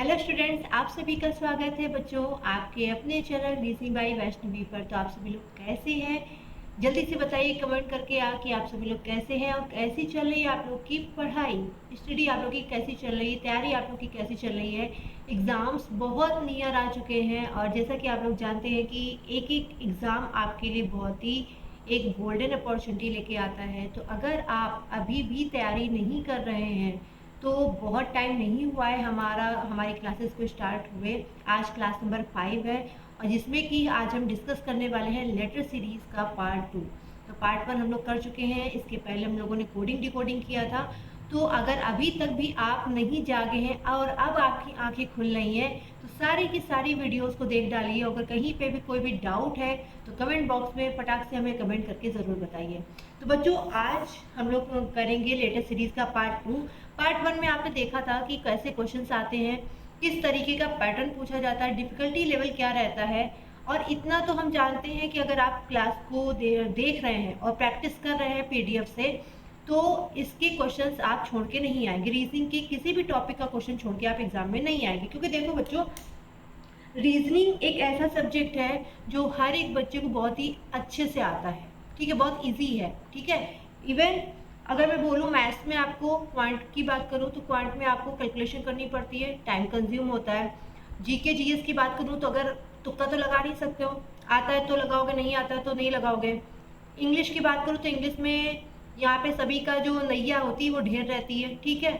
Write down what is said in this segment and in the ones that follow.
Hello students, आप सभी का स्वागत है बच्चों आपके अपने चैनल रीजनिंग बाय वैष्णवी पर। तो आप सभी लोग कैसे हैं? जल्दी से बताइए कमेंट करके कि आप सभी लोग कैसे हैं और कैसी चल रही है आप लोग की पढ़ाई, स्टडी आप लोग की कैसी चल रही है, तैयारी आप लोग की कैसी चल रही है। एग्ज़ाम्स बहुत नियर आ चुके हैं और जैसा कि आप लोग जानते हैं कि एक एक एग्ज़ाम आपके लिए बहुत ही एक गोल्डन अपॉर्चुनिटी लेके आता है। तो अगर आप अभी भी तैयारी नहीं कर रहे हैं तो बहुत टाइम नहीं हुआ है हमारी क्लासेस को स्टार्ट हुए। आज क्लास नंबर 5 है और जिसमें कि आज हम डिस्कस करने वाले हैं लेटर सीरीज़ का पार्ट 2। तो पार्ट 1 हम लोग कर चुके हैं, इसके पहले हम लोगों ने कोडिंग डिकोडिंग किया था। तो अगर अभी तक भी आप नहीं जागे हैं और अब आपकी आंखें खुल रही हैं तो सारी की सारी वीडियोस को देख डालिए। अगर कहीं पे भी कोई भी डाउट है तो कमेंट बॉक्स में फटाक से हमें कमेंट करके ज़रूर बताइए। तो बच्चों आज हम लोग करेंगे लेटेस्ट सीरीज़ का पार्ट 2। पार्ट 1 में आपने देखा था कि कैसे क्वेश्चंस आते हैं, किस तरीके का पैटर्न पूछा जाता है, डिफ़िकल्टी लेवल क्या रहता है। और इतना तो हम जानते हैं कि अगर आप क्लास को देख रहे हैं और प्रैक्टिस कर रहे हैं पीडीएफ से तो इसके क्वेश्चंस आप छोड़ के नहीं आएंगे। रीजनिंग के किसी भी टॉपिक का क्वेश्चन छोड़ के आप एग्जाम में नहीं आएंगे, क्योंकि देखो बच्चों, रीजनिंग एक ऐसा सब्जेक्ट है जो हर एक बच्चे को बहुत ही अच्छे से आता है। ठीक है, बहुत इजी है। ठीक है, इवन अगर मैं बोलूँ मैथ्स में आपको क्वांट की बात करूँ तो क्वांट में आपको कैलकुलेशन करनी पड़ती है, टाइम कंज्यूम होता है। जीके जीएस की बात करूँ तो अगर तुक्का तो लगा नहीं सकते हो, आता है तो लगाओगे, नहीं आता है तो नहीं लगाओगे। इंग्लिश की बात करूँ तो इंग्लिश में यहाँ पे सभी का जो नैया होती है वो ढेर रहती है। ठीक है,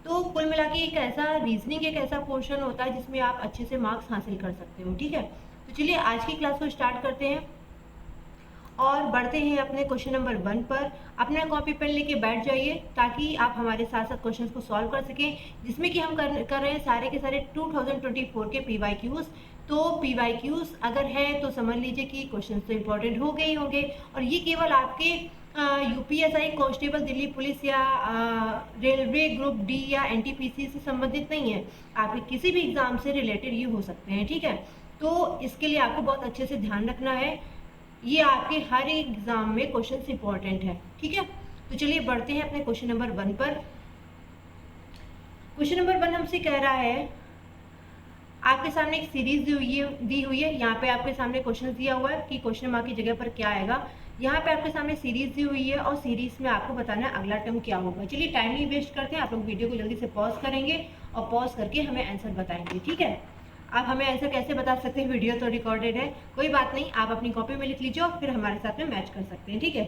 तो कुल मिला के एक ऐसा रीजनिंग एक ऐसा पोर्शन होता है जिसमें आप अच्छे से मार्क्स हासिल कर सकते हो। ठीक है, तो चलिए आज की क्लास को स्टार्ट करते हैं और बढ़ते हैं अपने क्वेश्चन नंबर 1 पर। अपना कॉपी पेन लेके बैठ जाइए ताकि आप हमारे साथ साथ क्वेश्चंस को सॉल्व कर सकें, जिसमें कि हम कर रहे हैं सारे के सारे 2024 के पीवाईक्यूज। तो पीवाईक्यूज अगर है तो समझ लीजिए कि क्वेश्चंस तो इंपॉर्टेंट हो गए ही होंगे। और ये केवल आपके यूपीएसआई, कांस्टेबल, दिल्ली पुलिस या रेलवे ग्रुप डी या एनटीपीसी से संबंधित नहीं है, आपके किसी भी एग्जाम से रिलेटेड ये हो सकते हैं। ठीक है, तो इसके लिए आपको बहुत अच्छे से ध्यान रखना है, ये आपके हर एक एग्जाम में क्वेश्चन इंपॉर्टेंट है। ठीक है, तो चलिए बढ़ते हैं अपने क्वेश्चन नंबर 1 पर। क्वेश्चन नंबर 1 हमसे कह रहा है, आपके सामने एक सीरीज दी हुई है। यहाँ पे आपके सामने क्वेश्चन दिया हुआ है कि क्वेश्चन मार्क की जगह पर क्या आएगा। यहाँ पे आपके सामने सीरीज दी हुई है और सीरीज में आपको बताना है अगला टर्म क्या होगा। चलिए टाइम नहीं वेस्ट करते हैं, आप लोग वीडियो को जल्दी से पॉज करेंगे और पॉज करके हमें आंसर बताएंगे। ठीक है, आप हमें आंसर कैसे बता सकते हैं, वीडियो तो रिकॉर्डेड है, कोई बात नहीं, आप अपनी कॉपी में लिख लीजिए और फिर हमारे साथ में मैच कर सकते हैं। ठीक है,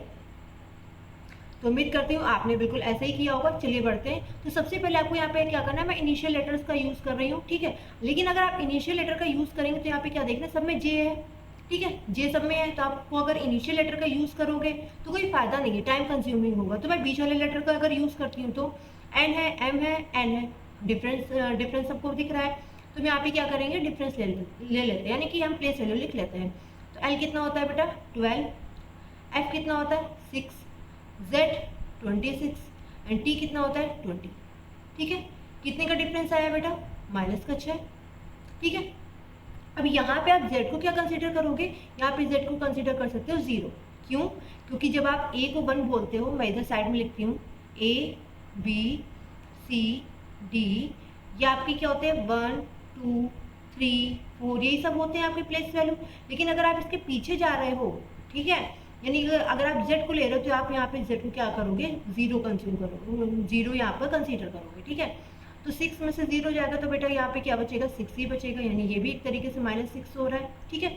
तो उम्मीद करती हूँ आपने बिल्कुल ऐसा ही किया होगा। चलिए बढ़ते हैं। तो सबसे पहले आपको यहाँ पे क्या करना है, मैं इनिशियल लेटर्स का यूज़ कर रही हूँ। ठीक है, लेकिन अगर आप इनिशियल लेटर का यूज़ करेंगे तो यहाँ पे क्या देखना, सब में जे है। ठीक है, जे सब में है, तो आपको अगर इनिशियल लेटर का यूज़ करोगे तो कोई फायदा नहीं है, टाइम कंज्यूमिंग होगा। तो मैं बीच वाले लेटर का अगर यूज़ करती हूँ तो एन है, एम है, एन है, डिफरेंस सबको दिख रहा है। तो हम यहाँ पे क्या करेंगे, डिफरेंस ले लेते हैं, यानी कि हम प्लेस वैल्यू लिख लेते हैं। तो एल कितना होता है बेटा 12, एफ कितना होता है 6, जेड 26 एंड टी कितना होता है 20। ठीक है, कितने का डिफरेंस आया बेटा, माइनस का 6। ठीक है, अब यहाँ पे आप z को क्या कंसीडर करोगे, यहाँ पे z को कंसीडर कर सकते हो 0। क्यों, क्योंकि जब आप a को 1 बोलते हो, मैं इधर साइड में लिखती हूँ a b c d, ये आपके क्या होते हैं 1 2 3 4, यही सब होते हैं आपके प्लेस वैल्यू। लेकिन अगर आप इसके पीछे जा रहे हो, ठीक है, यानी अगर आप z को ले रहे हो तो आप यहाँ पे z को क्या करोगे, 0 कंज्यूम करोगे, 0 यहाँ पर कंसीडर करोगे। ठीक है, तो 6 में से 0 जाएगा तो बेटा यहाँ पे क्या बचेगा, 6 ही बचेगा, यानी ये भी एक तरीके से -6 हो रहा है। ठीक है,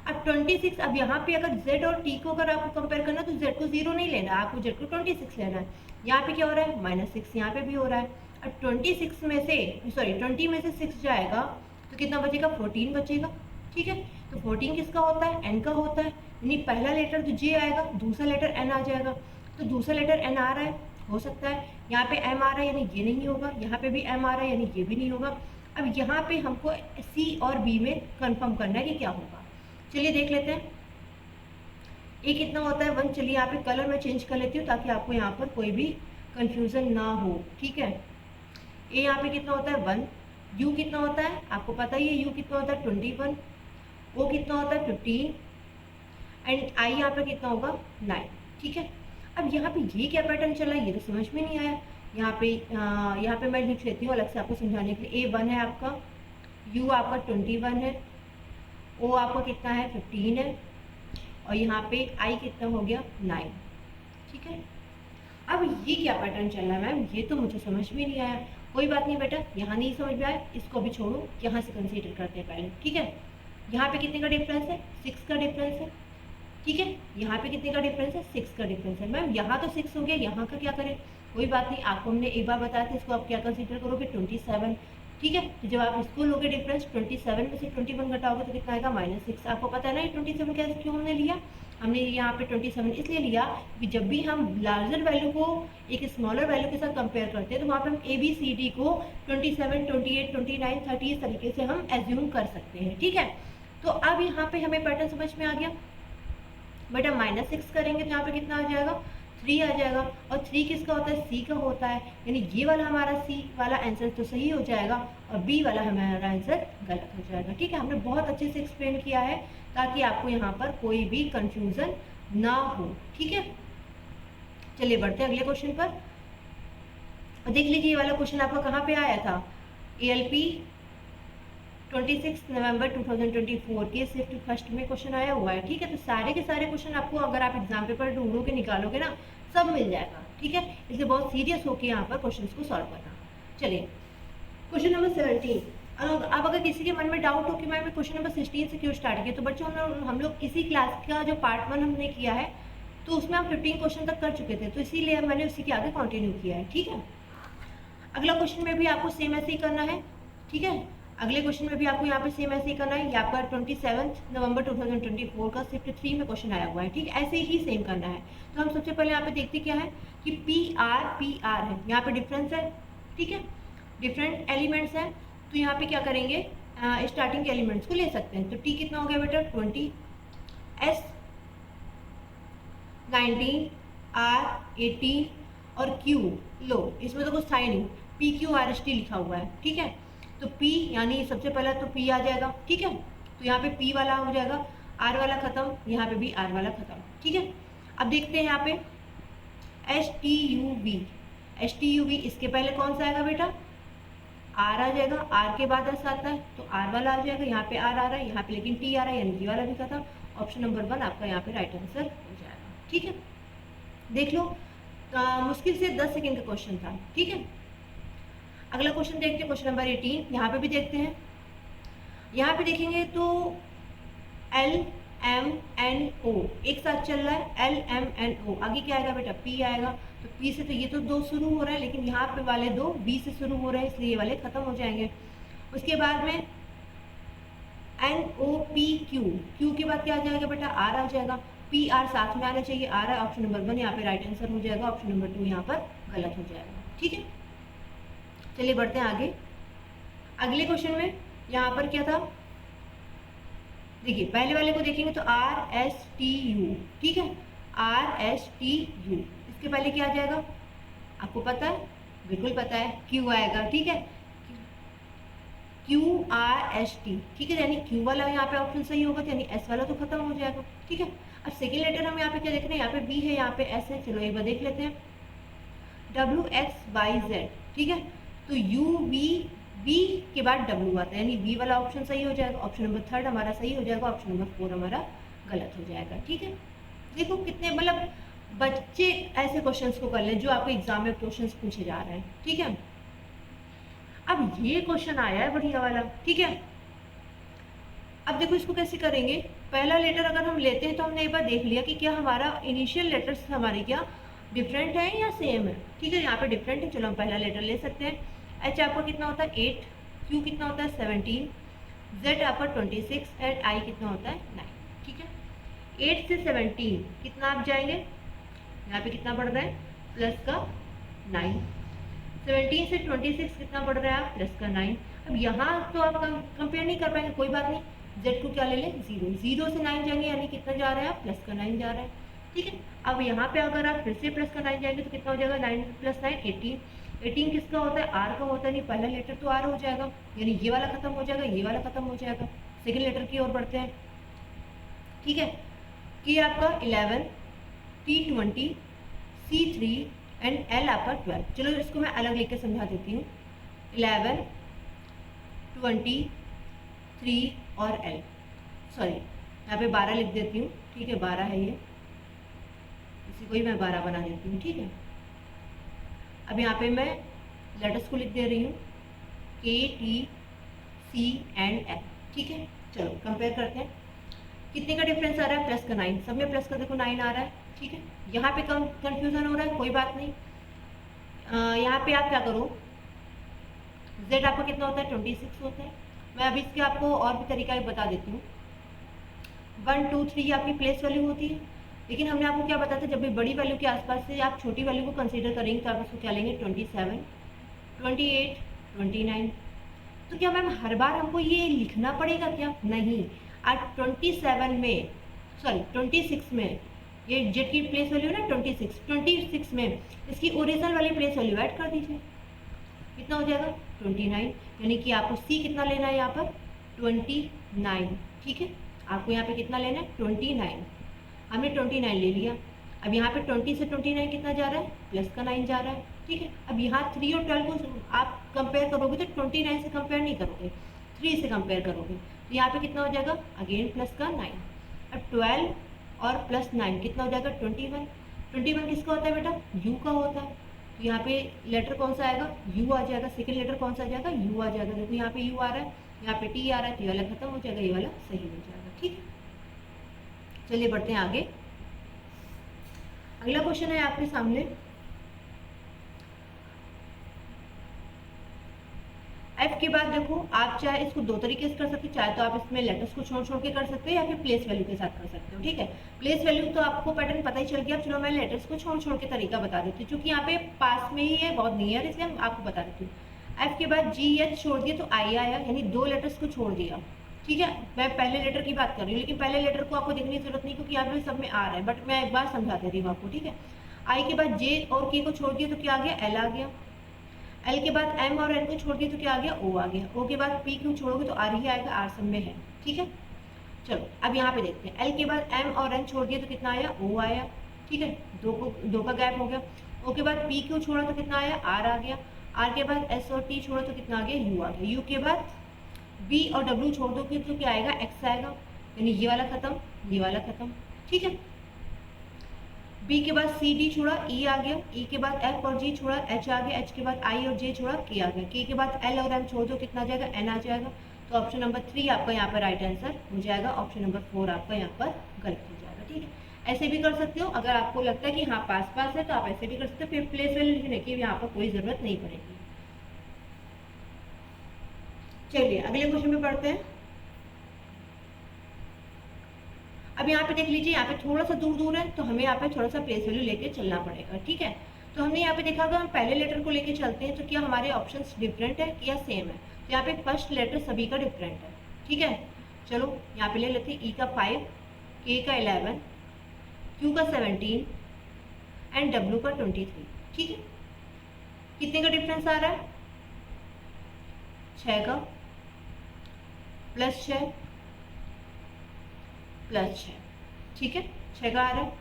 अब 26, अब यहाँ पे अगर z और t को अगर आपको कंपेयर करना तो z को 0 नहीं लेना, आपको z को 26 लेना है। यहाँ पे क्या हो रहा है, -6 यहाँ पे भी हो रहा है। अब 26 में से 20 में से 6 जाएगा तो कितना बचेगा, 14 बचेगा। ठीक है, तो 14 किसका होता है, n का होता है, यानी पहला लेटर तो j आएगा, दूसरा लेटर n आ जाएगा। तो दूसरा लेटर n आ रहा है, हो सकता है यहाँ पे m आ रहा है, यानी ये नहीं होगा, यहाँ पे भी m आ रहा है, यानी ये भी नहीं होगा। अब यहाँ पे हमको c और b में कंफर्म करना है कि क्या होगा। चलिए देख लेते हैं, a कितना होता है 1। चलिए यहाँ पे कलर मैं चेंज कर लेती हूँ ताकि आपको यहाँ पर कोई भी कंफ्यूजन ना हो। ठीक है, a यहाँ पे कितना होता है 1, u कितना होता है आपको पता ही है, u कितना होता है 21, o कितना होता है 15 एंड i यहाँ पे कितना होगा 9। ठीक है, अब यहाँ पे ये क्या पैटर्न चला है ये तो समझ में नहीं आया। यहाँ पे मैं लिख लेती हूँ अलग से आपको समझाने के लिए। A1 है आपका, U आपका 21 है, O आपका कितना है 15 है, और यहाँ पे I कितना हो गया 9। ठीक है, अब ये क्या पैटर्न चल रहा है मैम, ये तो मुझे समझ में नहीं आया। कोई बात नहीं बेटा, यहाँ नहीं समझ में आया, इसको भी छोड़ो, यहाँ से कंसीडर करते हैं पहले। ठीक है, यहाँ पे कितने का डिफरेंस है, 6 का डिफरेंस है। ठीक है, यहाँ पे कितने का डिफरेंस है, 6 का डिफरेंस है। मैम यहाँ तो 6 हो गया, यहाँ का क्या करें, कोई बात नहीं, आपको हमने एक बार बताया था, इसको आप क्या कंसीडर करोगे 27। ठीक है, तो जब आप इसको लोगे डिफरेंस 27 में से 21 घटाओगे तो कितना आएगा -6। आपको पता है ना ये 27 कैसे क्यों हमने लिया, हमने यहाँ पे 27 इसलिए लिया कि जब भी हम लार्जर वैल्यू को एक स्मॉलर वैल्यू के साथ कंपेयर करते हैं तो वहाँ पे हम ABCD को 27, 28, 29, 30 इस तरीके से हम एज्यूम कर सकते हैं। ठीक है, तो अब यहाँ पे हमें पैटर्न समझ में आ गया बेटा। -6 करेंगे तो यहाँ पे कितना आ जाएगा 3 आ जाएगा, और 3 किसका होता है, C का होता है, यानी ये वाला हमारा C वाला आंसर तो सही हो जाएगा और B वाला हमारा आंसर गलत हो जाएगा। ठीक है, हमने बहुत अच्छे से एक्सप्लेन किया है ताकि आपको यहाँ पर कोई भी कंफ्यूजन ना हो। ठीक है, चलिए बढ़ते हैं अगले क्वेश्चन पर। देख लीजिए ये वाला क्वेश्चन आपका कहाँ पे आया था, ALP 26 नवंबर 2024 के शिफ्ट फर्स्ट में क्वेश्चन आया हुआ है। ठीक है, तो सारे के सारे क्वेश्चन आपको अगर आप एग्जाम पेपर ढूंढोगे निकालोगे ना, सब मिल जाएगा। ठीक है, इसलिए बहुत सीरियस होकर यहाँ पर क्वेश्चन को सॉल्व करना। चलिए क्वेश्चन नंबर 17। अब अगर किसी के मन में डाउट हो कि मैम क्वेश्चन नंबर 16 से क्यों स्टार्ट किया, तो बच्चों हम लोग इसी क्लास का जो पार्ट 1 हमने किया है तो उसमें हम 15 क्वेश्चन तक कर चुके थे, तो इसीलिए मैंने उसी के आगे कंटिन्यू किया है। ठीक है, अगला क्वेश्चन में भी आपको सेम ऐसे ही करना है। ठीक है, अगले क्वेश्चन में भी आपको यहाँ पे सेम ऐसे ही करना है। यहाँ पर 27 नवंबर 2024 का शिफ्ट 3 में क्वेश्चन आया हुआ है। ठीक, ऐसे ही सेम करना है। तो हम सबसे पहले यहाँ पे देखते क्या है कि PR है, यहाँ पे डिफरेंस है। ठीक है, डिफरेंट एलिमेंट्स हैं, तो यहाँ पे क्या करेंगे, स्टार्टिंग के एलिमेंट्स को ले सकते हैं। तो T कितना हो गया बेटा 20, S 19, R 18 और Q लो, इसमें तो कुछ था ही नहीं, PQRST लिखा हुआ है। ठीक है, तो P यानी सबसे पहला तो P आ जाएगा। ठीक है, तो यहाँ पे P वाला हो जाएगा, R वाला खत्म, यहाँ पे भी R वाला खत्म। ठीक है, अब देखते हैं यहाँ पे STUV, इसके पहले कौन सा आएगा बेटा, R आ जाएगा, R के बाद S आता है तो R वाला आ जाएगा, यहाँ पे R आ रहा है, यहाँ पे लेकिन T आ रहा है, यानी T वाला भी खत्म। ऑप्शन नंबर 1 आपका यहाँ पे राइट आंसर हो जाएगा। ठीक है, देख लो, मुश्किल से 10 सेकेंड का क्वेश्चन था। ठीक है, अगला क्वेश्चन देखते हैं, क्वेश्चन नंबर 18। यहाँ पे भी देखते हैं, यहाँ पे देखेंगे तो LMNO एक साथ चल रहा है, LMNO आगे क्या आएगा बेटा P आएगा। तो P से तो ये तो 2 शुरू हो रहा है, लेकिन यहाँ पे वाले 2 B से शुरू हो रहे हैं, इसलिए ये वाले खत्म हो जाएंगे। उसके बाद में NOPQ, Q के बाद क्या आ जाएगा बेटा R आ जाएगा, PR साथ में आना चाहिए, R है, ऑप्शन नंबर 1 यहाँ पे राइट आंसर हो जाएगा, ऑप्शन नंबर 2 यहाँ पर गलत हो जाएगा। ठीक है, चलिए बढ़ते हैं आगे। अगले क्वेश्चन में यहाँ पर क्या था, देखिए पहले वाले को देखेंगे तो RSTU। ठीक है, RSTU, इसके पहले क्या आ जाएगा, आपको पता है, बिल्कुल पता है, Q आएगा। ठीक है, QRST। ठीक है, यानी Q वाला यहाँ पे ऑप्शन सही होगा, तो यानी S वाला तो खत्म हो जाएगा। ठीक है, अब सेकेंड लेटर हम यहाँ पे क्या देख रहे हैं, यहाँ पे B है, यहाँ पे S है। चलो एक बार देख लेते हैं, WXYZ। ठीक है, तो B के बाद W आता है, यानी B वाला ऑप्शन सही हो जाएगा, ऑप्शन नंबर 3 हमारा सही हो जाएगा, ऑप्शन नंबर 4 हमारा गलत हो जाएगा। ठीक है, देखो कितने मतलब बच्चे ऐसे क्वेश्चंस को कर लें जो आपके एग्जाम में क्वेश्चंस पूछे जा रहे हैं। ठीक है, अब ये क्वेश्चन आया है बढ़िया वाला। ठीक है, अब देखो इसको कैसे करेंगे, पहला लेटर अगर हम लेते हैं तो हमने एक बार देख लिया कि क्या हमारा इनिशियल लेटर्स हमारे क्या डिफरेंट है या सेम है। ठीक है, यहाँ पे डिफरेंट है, चलो हम पहला लेटर ले सकते हैं। H आपका कितना होता है 8, Q कितना होता है 17, Z आपका 26 एंड I कितना होता है 9। ठीक है, 8 से 17 कितना आप जाएंगे, यहाँ पे कितना बढ़ रहा है प्लस का 9, 17 से 26 कितना बढ़ रहा है प्लस का 9। अब यहाँ तो आप कंपेयर नहीं कर पाएंगे, कोई बात नहीं, Z को क्या ले लें 0, 0 से 9 जाएंगे, यानी कितना जा रहा है प्लस का 9 जा रहा है। ठीक है, अब यहाँ पे अगर आप फिर से प्लस का 9 जाएंगे तो कितना हो जाएगा 9 + 9 18। 18 किसका होता है, R का होता है, नहीं पहला लेटर तो R हो जाएगा, यानी ये वाला खत्म हो जाएगा, ये वाला खत्म हो जाएगा। सेकेंड लेटर की ओर बढ़ते हैं। ठीक है, K आपका 11, T 20, C 3 एंड L आपका 12। चलो इसको मैं अलग लिख के समझा देती हूँ, 11, 20, 3 और L, सॉरी यहाँ पे 12 लिख देती हूँ, ठीक है 12 है ये, इसी को ही मैं 12 बना देती हूँ, ठीक है। अब यहाँ पे मैं लेटर्स को लिख दे रही हूँ K T C and L, ठीक है। चलो कंपेयर करते हैं, कितने का डिफरेंस आ रहा है, प्लस का 9, सब में प्लस का देखो 9 आ रहा है, ठीक है। यहाँ पे कंफ्यूजन हो रहा है, कोई बात नहीं, यहाँ पे आप क्या करो, Z आपका कितना होता है 26 होता है। मैं अभी इसके आपको और भी तरीका बता देती हूँ। 1 2 3 आपकी प्लेस वैल्यू होती है, लेकिन हमने आपको क्या बताया था, जब भी बड़ी वैल्यू के आसपास से आप छोटी वैल्यू को कंसीडर करेंगे तो आप उसको क्या लेंगे 27, 28, 29। तो क्या मैम हर बार हमको ये लिखना पड़ेगा क्या, नहीं। आप 27 में, सॉरी 26 में, ये जेड की प्लेस वैल्यू है ना 26 में इसकी ओरिजिनल वाली प्लेस वैल्यू ऐड कर दीजिए, कितना हो जाएगा 29, यानी कि आपको सी कितना लेना है यहाँ पर 29, ठीक है। आपको यहाँ पे कितना लेना है 29, हमने 29 ले लिया। अब यहाँ पे 20 से 29 कितना जा रहा है, प्लस का 9 जा रहा है, ठीक है। अब यहाँ 3 और 12 को आप कंपेयर करोगे तो 29 से कंपेयर नहीं करोगे, 3 से कंपेयर करोगे, तो यहाँ पे कितना हो जाएगा अगेन प्लस का 9। अब 12 और प्लस 9 कितना हो जाएगा 21, 21 किसका होता है बेटा, यू का होता है, तो यहाँ पे लेटर कौन सा आएगा, यू आ जाएगा, सेकेंड लेटर कौन सा आ जाएगा, यू आ जाएगा। देखो यहाँ पे यू आ रहा है, यहाँ पे टी आ रहा है, तो ये वाला खत्म हो जाएगा, ये वाला सही हो जाएगा, ठीक है। चलिए बढ़ते हैं आगे। अगला क्वेश्चन है आपके सामने, एफ के बाद देखो आप चाहे इसको दो तरीके से कर सकते हो, चाहे तो आप इसमें लेटर्स को छोड़ छोड़ के कर सकते हो या फिर प्लेस वैल्यू के साथ कर सकते हो, ठीक है। प्लेस वैल्यू तो आपको पैटर्न पता ही चल गया, चलो मैं लेटर्स को छोड़ छोड़ के तरीका बता देती हूँ, क्योंकि यहाँ पे पास में ही है, बहुत नियर, इसलिए हम आपको बता देती हूँ। एफ के बाद जी एच छोड़ दिया तो आई आया, यानी 2 लेटर्स को छोड़ दिया, ठीक है। मैं पहले लेटर की बात कर रही हूँ, लेकिन पहले लेटर को आपको देखने की जरूरत नहीं, क्योंकि यहाँ पे सब में आ रहा है, बट मैं एक बार समझा दे रही हूँ आपको, ठीक है। आई के बाद जे और के को छोड़ दिया तो क्या आ गया, एल आ गया। एल के बाद एम और एन को छोड़ दिया तो क्या आ गया, ओ आ गया। ओ के बाद पी को छोड़ोगे तो आर ही आएगा, आर सब में है, ठीक है। चलो अब यहाँ पे देखते हैं, एल के बाद एम और एन छोड़ दिया तो कितना आया, ओ आया, ठीक है, दो का गैप हो गया। ओ के बाद पी को छोड़ा तो कितना आया, आर आ गया। आर के बाद एस और टी छोड़ा तो कितना आ गया, यू आ गया। यू के बाद बी और डब्ल्यू छोड़ दो तो क्या आएगा, एक्स आएगा, यानी ये वाला खत्म, ये वाला खत्म, ठीक है। बी के बाद सी डी छोड़ा, ई आ गया। ई के बाद एफ और जी छोड़ा, एच आ गया। एच के बाद आई और जे छोड़ा, के आ गया। के बाद एल और एम छोड़ दो, कितना आ जाएगा, एन आ जाएगा। तो ऑप्शन नंबर 3 आपका यहाँ पर राइट आंसर हो जाएगा, ऑप्शन नंबर 4 आपका यहाँ पर गलत हो जाएगा, ठीक है। ऐसे भी कर सकते हो, अगर आपको लगता है कि हाँ पास पास है तो आप ऐसे भी कर सकते हो, फिर प्लेस वैल्यू लिखने की यहाँ पर कोई जरूरत नहीं पड़ेगी। चलिए अगले क्वेश्चन में पढ़ते हैं। अब यहाँ पे देख लीजिए, यहाँ पे थोड़ा सा दूर दूर है तो हमें यहाँ पे थोड़ा सा प्लेस वैल्यू लेके चलना पड़ेगा, ठीक है। तो हमने यहाँ पे देखा अगर हम पहले लेटर को लेके चलते हैं तो क्या हमारे ऑप्शंस डिफरेंट है या सेम है, तो यहाँ पे फर्स्ट लेटर सभी का डिफरेंट है, ठीक है। चलो यहाँ पे ले लेते हैं, ई का 5, के का 11, क्यू का 17 एंड डब्ल्यू का 23, ठीक है। कितने का डिफरेंस आ रहा है, 6 का, प्लस 6 प्लस 6, ठीक है, 6 का आ रहा है।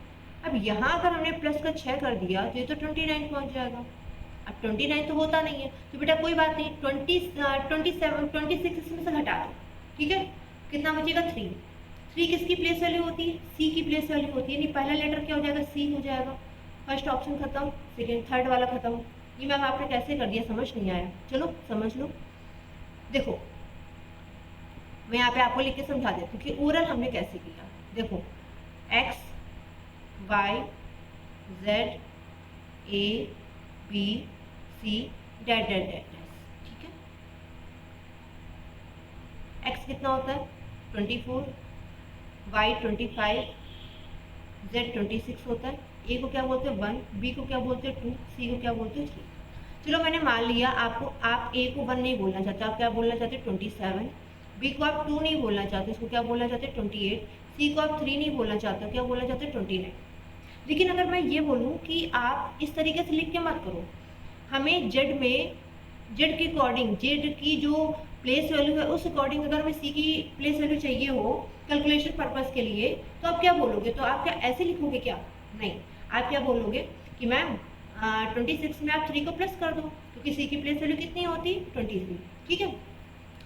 अब यहाँ अगर हमने प्लस का 6 कर दिया तो ये तो 29 पहुँच जाएगा। अब 29 तो होता नहीं है, तो बेटा कोई बात नहीं, 26 इसमें से घटा दो, ठीक है। कितना बचेगा 3। 3 किसकी प्लेस वैल्यू होती है, सी की प्लेस वैल्यू होती है, यानी पहला लेटर क्या हो जाएगा, सी हो जाएगा। फर्स्ट ऑप्शन खत्म, सेकेंड थर्ड वाला खत्म। ये मैम आपने कैसे कर दिया, समझ नहीं आया, चलो समझ लो। देखो मैं यहाँ पे आपको लिख के समझा देती हूँ कि ओरल हमने कैसे किया। देखो x y z a b c that that that, ठीक है। x कितना होता है 24, y 25, z 26 होता है। a को क्या बोलते हैं 1, b को क्या बोलते हैं 2, c को क्या बोलते हैं 3। चलो मैंने मान लिया आपको, आप a को 1 नहीं बोलना चाहते, आप क्या बोलना चाहते हैं 27, बी को आप 2 नहीं बोलना चाहते, इसको क्या बोलना चाहते हैं 28, सी को आप 3 नहीं बोलना चाहते, क्या बोलना चाहते हैं 29। लेकिन अगर मैं ये बोलूँ कि आप इस तरीके से लिख के मत करो, हमें जेड में, जेड के अकॉर्डिंग, जेड की जो प्लेस वैल्यू है उस अकॉर्डिंग अगर हमें सी की प्लेस वैल्यू चाहिए हो कैलकुलेशन पर्पज़ के लिए, तो आप क्या बोलोगे, तो आप क्या ऐसे लिखोगे क्या, नहीं, आप क्या बोलोगे कि मैम 26 में आप 3 को प्लस कर दो, क्योंकि सी की प्लेस वैल्यू कितनी होती है 23, ठीक है।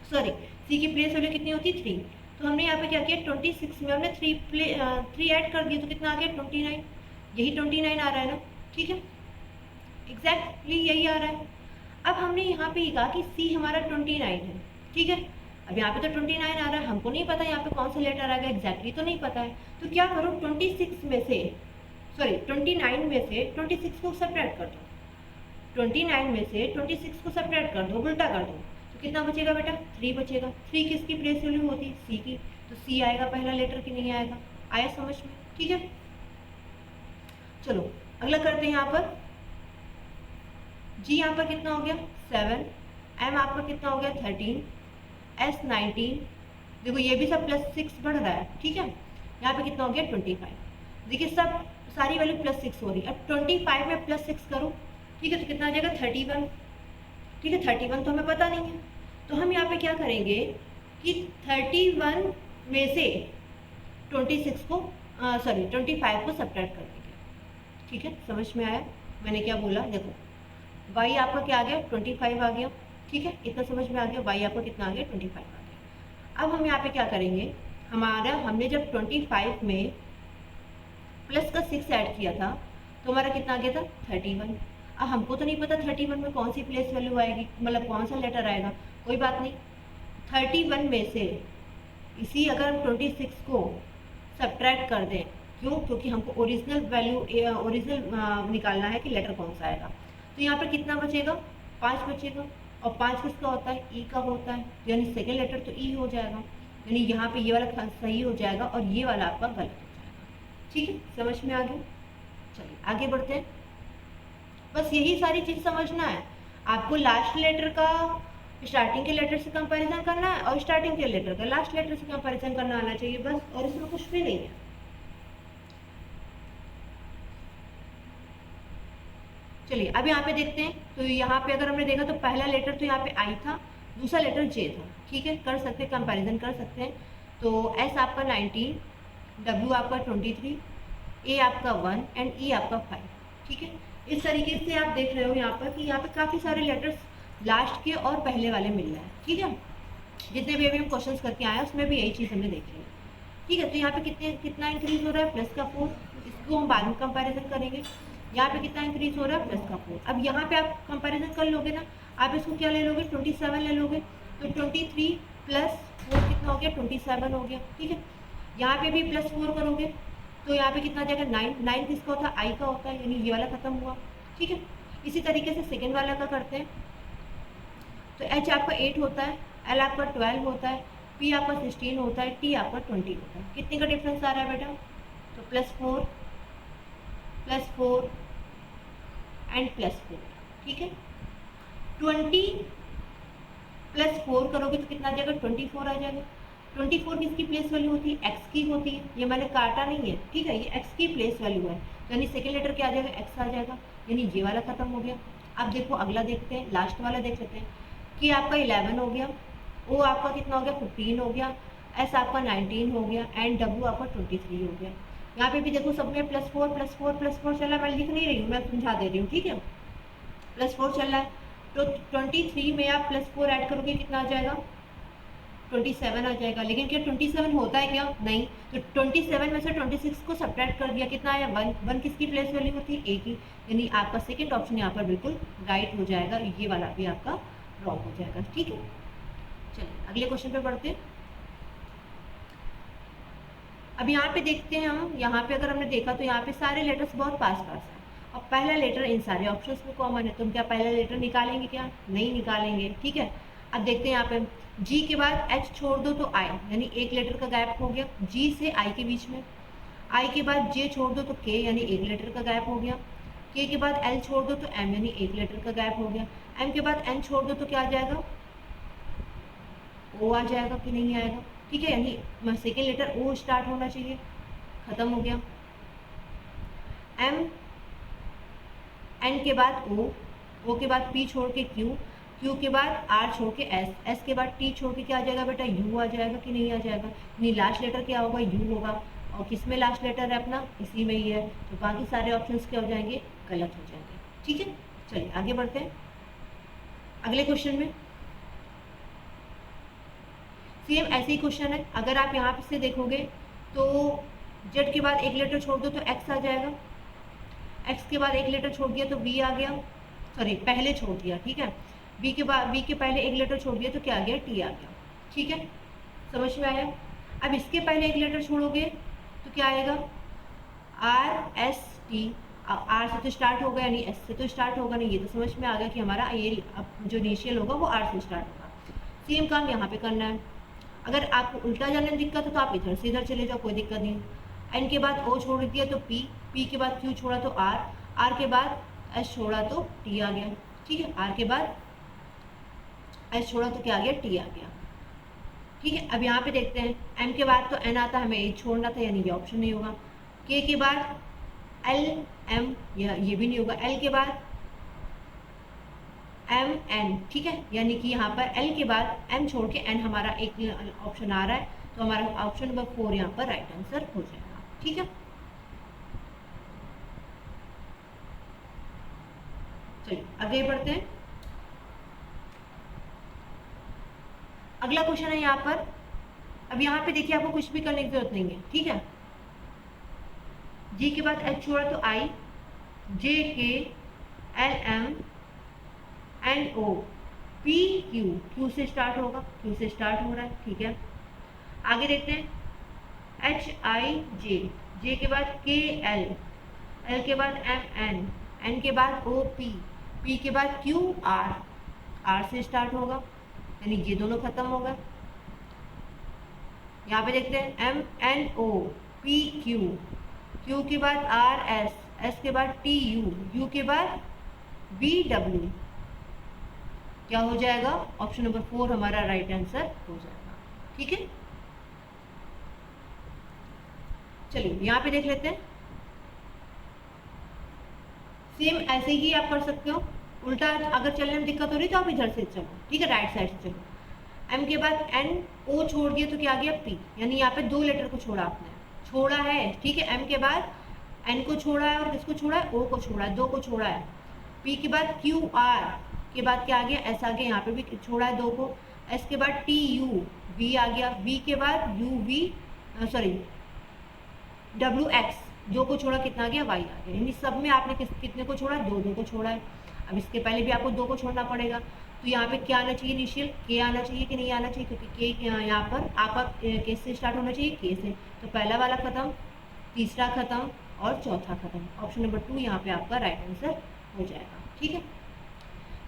सॉरी सी की प्लेस वैल्यू कितनी होती है 3। तो हमने यहाँ पे क्या किया 26 में हमने 3 ऐड कर दिया तो कितना आ गया 29। यही 29 आ रहा है ना, ठीक है, एग्जैक्टली यही आ रहा है। अब हमने यहाँ पे ये कहा कि सी हमारा 29 है, ठीक है। अब यहाँ पे तो 29 आ रहा है, हमको नहीं पता यहाँ पे कौन सा लेटर आएगा एग्जैक्टली तो नहीं पता है। तो क्या करो 26 में से 29 में से 26 को सब्ट्रैक्ट कर दो, 29 में से 26 को सब्ट्रैक्ट कर दो, उल्टा कर दो, तो कितना बचेगा बेटा 3 बचेगा। 3 किसकी प्लेस वैल्यू होती है सी की, तो सी आएगा पहला लेटर की नहीं आएगा। आया समझ में, ठीक है। चलो अगला करते हैं। यहाँ पर जी यहाँ पर कितना हो गया 7, एम आपका कितना हो गया 13, एस 19, देखो ये भी सब +6 बढ़ रहा है, ठीक है। यहाँ पे कितना हो गया 25, देखिए सब सारी वैल्यू +6 हो रही है। अब 25 में +6 करो, ठीक है, तो कितना आ जाएगा 31, ठीक है। 31 तो हमें पता नहीं है, तो हम यहाँ पे क्या करेंगे कि 31 में से 25 को सब्ट्रैक्ट कर देंगे, ठीक है। समझ में आया मैंने क्या बोला, देखो y आपका क्या आ गया 25 आ गया, ठीक है, इतना समझ में आ गया। y आपका कितना आ गया 25 आ गया। अब हम यहाँ पे क्या करेंगे, हमने जब 25 में प्लस का 6 ऐड किया था तो हमारा कितना आ गया था 31। अब हमको तो नहीं पता 31 में कौन सी प्लेस वैल्यू आएगी, मतलब कौन सा लेटर आएगा, कोई बात नहीं। 31 में से इसी अगर 26 को सब्ट्रैक्ट कर दें, क्यों, क्योंकि हमको ओरिजिनल निकालना है कि लेटर कौन सा आएगा। तो यहाँ पर कितना बचेगा 5 बचेगा, और 5 किसका होता है ई का होता है, यानी सेकेंड लेटर तो ई हो जाएगा, यानी यहाँ पे ये वाला सही हो जाएगा और ये वाला आपका गलत हो जाएगा, ठीक है। समझ में आ गया, चलिए आगे बढ़ते हैं। बस यही सारी चीज़ समझना है आपको। लास्ट लेटर का स्टार्टिंग के लेटर से कंपैरिजन करना है और स्टार्टिंग के लेटर का लास्ट लेटर से कंपैरिजन करना आना चाहिए बस, और इसमें कुछ भी नहीं है। चलिए अब यहाँ पे देखते हैं। तो यहाँ पे अगर हमने देखा तो पहला लेटर तो यहाँ पे आई था, दूसरा लेटर जे था, ठीक है, कर सकते हैं कंपैरिजन कर सकते हैं। तो एस आपका 19, डब्ल्यू आपका 23, ए आपका 1 एंड ई आपका 5, ठीक है। इस तरीके से आप देख रहे हो यहाँ पर कि यहाँ पे काफ़ी सारे लेटर्स लास्ट के और पहले वाले मिल रहे हैं, ठीक है। जितने भी अभी हम क्वेश्चंस करके आए हैं उसमें भी यही चीज़ हमने देखी है, ठीक है। तो यहाँ पे कितना इंक्रीज हो रहा है प्लस का 4, इसको हम बाद में कंपैरिजन करेंगे। यहाँ पे कितना इंक्रीज हो रहा है प्लस का 4। अब यहाँ पे आप कंपैरिजन कर लोगे ना, आप इसको क्या ले लोगे 27 ले लोगे, तो 23 + 4 कितना हो गया 27 हो गया, ठीक है। यहाँ पे भी +4 करोगे तो यहाँ पे कितना आ जाएगा 9 किसका होता है आई का होता है, यानी ये वाला खत्म हुआ, ठीक है। इसी तरीके से सेकेंड वाला का करते हैं। तो एच आपका 8 होता है, एल आपका 12 होता है, पी आपका 16 होता है, टी आपका 20 होता है। कितने का डिफरेंस आ रहा है बेटा, तो +4 एंड +4, ठीक है। 20 + 4 करोगे तो कितना आ जाएगा 24 आ जाएगा। 24 किसकी प्लेस वैल्यू होती है एक्स की होती है, ये मैंने काटा नहीं है, ठीक है, ये एक्स की प्लेस वैल्यू है, यानी सेकेंड लेटर क्या आ जाएगा एक्स आ जाएगा, यानी ये वाला खत्म हो गया। अब देखो अगला देखते हैं, लास्ट वाला देख लेते हैं कि आपका 11 हो गया, ओ आपका कितना हो गया 15 हो गया, एस आपका 19 हो गया एंड डब्ल्यू आपका 23 हो गया। यहाँ पे भी देखो सब में +4 चल रहा है, मैं लिख नहीं रही हूँ, मैं समझा दे रही हूँ, ठीक है। +4 चल रहा है, तो 23 में आप +4 ऐड करोगे कितना आ जाएगा 27 आ जाएगा। लेकिन क्या 27 होता है क्या, नहीं। तो 27 में से 26 को सब्ट्रैक्ट कर दिया, कितना आया 1 किसकी प्लेस वैल्यू होती है ए की, यानी आपका सेकेंड ऑप्शन यहाँ पर बिल्कुल राइट हो जाएगा, ये वाला भी आपका रॉन्ग हो जाएगा, ठीक है। चलिए अगले क्वेश्चन पे बढ़ते हैं। अब यहाँ पे देखते हैं हम, यहाँ पे अगर हमने देखा तो यहाँ पे सारे लेटर्स बहुत पास हैं और पहला लेटर इन सारे ऑप्शंस में कॉमन है, तो हम क्या पहला लेटर निकालेंगे, क्या नहीं निकालेंगे, ठीक है। अब देखते हैं यहाँ पे जी के बाद एच छोड़ दो तो आई, यानी एक लेटर का गैप हो गया जी से आई के बीच में। आई के बाद जे छोड़ दो तो के, यानी एक लेटर का गैप हो गया। के के बाद एल छोड़ दो तो एम, यानी एक लेटर का गैप हो गया। एम के बाद एन छोड़ दो तो क्या आ जाएगा ओ आ जाएगा कि नहीं आएगा, ठीक है, यानी सेकेंड लेटर ओ स्टार्ट होना चाहिए, खत्म हो गया। एम एन के बाद ओ के बाद पी छोड़ के क्यू के बाद आर छोड़ के एस के बाद टी छोड़ के क्या आ जाएगा बेटा यू आ जाएगा कि नहीं आ जाएगा, नहीं लास्ट लेटर क्या होगा यू होगा, और किस में लास्ट लेटर है अपना इसी में ही है, तो बाकी सारे ऑप्शंस क्या हो जाएंगे गलत हो जाएंगे, ठीक है। चलिए आगे बढ़ते हैं अगले क्वेश्चन में। सेम ऐसे ही क्वेश्चन है, अगर आप यहाँ से देखोगे तो जेड के बाद एक लेटर छोड़ दो तो एक्स आ जाएगा, एक्स के बाद एक लेटर छोड़ दिया तो वी आ गया, सॉरी पहले छोड़ दिया, ठीक है, वी के बाद वी के पहले एक लेटर छोड़ दिया तो क्या आ गया, टी आ गया, ठीक है, समझ में आया। अब इसके पहले एक लेटर छोड़ोगे तो क्या आएगा, आर एस टी, आर से तो स्टार्ट होगा यानी एस से तो स्टार्ट होगा नहीं, ये तो समझ में आ गया कि हमारा ये जो इनिशियल होगा वो आर से स्टार्ट होगा। सेम काम यहाँ पे करना है, अगर आपको उल्टा जाने में दिक्कत है तो आप इधर से इधर चले जाओ, कोई दिक्कत नहीं। एन के बाद ओ छोड़ दिया तो पी, पी के बाद क्यू छोड़ा तो आर, आर के बाद एस छोड़ा तो टी आ गया, ठीक है, आर के बाद एस छोड़ा तो क्या आ गया, टी आ गया, ठीक है। अब यहाँ पे देखते हैं, एम के बाद तो एन आता है, हमें एच छोड़ना था यानी ये ऑप्शन नहीं होगा, के के बाद एल एम, ये भी नहीं होगा, एल के बाद एम एन, ठीक है, यानी कि यहाँ पर एल के बाद एम छोड़ के एन हमारा एक ऑप्शन आ रहा है, तो हमारा ऑप्शन नंबर 4 यहाँ पर राइट आंसर हो जाएगा, ठीक है। चलिए आगे बढ़ते हैं, अगला क्वेश्चन है यहाँ पर। अब यहाँ पे देखिए आपको कुछ भी करने की जरूरत नहीं है, ठीक है, जी के बाद एच छोड़ा तो I, J K L M N O P Q, Q से स्टार्ट होगा, क्यू से स्टार्ट हो रहा है, ठीक है। आगे देखते हैं, एच आई जे, जे के बाद के एल, एल के बाद एम एन, एन के बाद ओ पी, पी के बाद क्यू आर, आर से स्टार्ट होगा यानी ये दोनों खत्म हो गए। यहाँ पे देखते हैं, M N O P Q, Q के बाद आर एस, एस के बाद टी यू, यू के बाद बी डब्ल्यू, क्या हो जाएगा, ऑप्शन नंबर 4 हमारा राइट आंसर हो जाएगा, ठीक है। चलिए यहाँ पे देख लेते हैं, सेम ऐसे ही आप कर सकते हो, उल्टा अगर चलने में दिक्कत हो रही तो आप इधर से चलो, ठीक है, राइट साइड से चलो। एम के बाद एन ओ छोड़ दिया तो क्या आ गया, पी, यानी यहाँ पे 2 लेटर को छोड़ा आपने, छोड़ा है, ठीक है, एम के बाद एन को छोड़ा है और किसको छोड़ा है, ओ को छोड़ा है, 2 को छोड़ा है, पी के बाद क्यू आर के बाद क्या आ गया, एस आ गया, यहाँ पे भी छोड़ा है 2 को, एस के बाद टी यू, वी आ गया, वी के बाद U V, sorry W X, 2 को छोड़ा कितना आ गया, वाई आ गया, यानी सब में आपने कितने को छोड़ा, 2 को छोड़ा है। अब इसके पहले भी आपको 2 को छोड़ना पड़ेगा, तो यहाँ पे क्या आना चाहिए, इनिशियल के आना चाहिए कि नहीं आना चाहिए, क्योंकि के यहाँ पर आपका के से स्टार्ट होना चाहिए, के से, तो पहला वाला खत्म, तीसरा खत्म और चौथा खत्म, ऑप्शन नंबर 2 यहाँ पे आपका राइट आंसर हो जाएगा, ठीक है।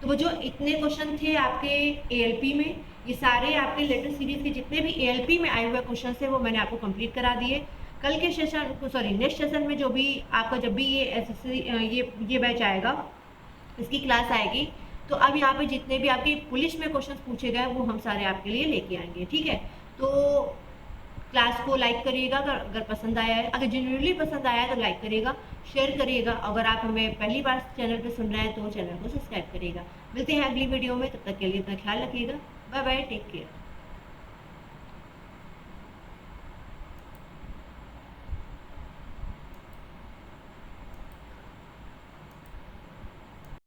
तो वो जो इतने क्वेश्चन थे आपके एएलपी में, ये सारे आपके लेटर सीरीज के जितने भी एएलपी में आए हुए क्वेश्चन थे वो मैंने आपको कंप्लीट करा दिए। कल के सेशन, सॉरी नेक्स्ट सेशन में जो भी आपका जब भी ये एसएससी ये बैच आएगा, इसकी क्लास आएगी, तो अब यहाँ पे जितने भी आपके पुलिस में क्वेश्चन पूछे गए वो हम सारे आपके लिए लेके आएंगे, ठीक है। तो क्लास को लाइक करिएगा अगर पसंद आया है, अगर जेन्युइनली पसंद आया है तो लाइक करिएगा, शेयर करिएगा, अगर आप हमें पहली बार चैनल पे सुन रहे हैं तो चैनल को सब्सक्राइब करिएगा। मिलते हैं अगली वीडियो में, तब तक के लिए अपना ख्याल रखिएगा, बाय बाय, टेक केयर।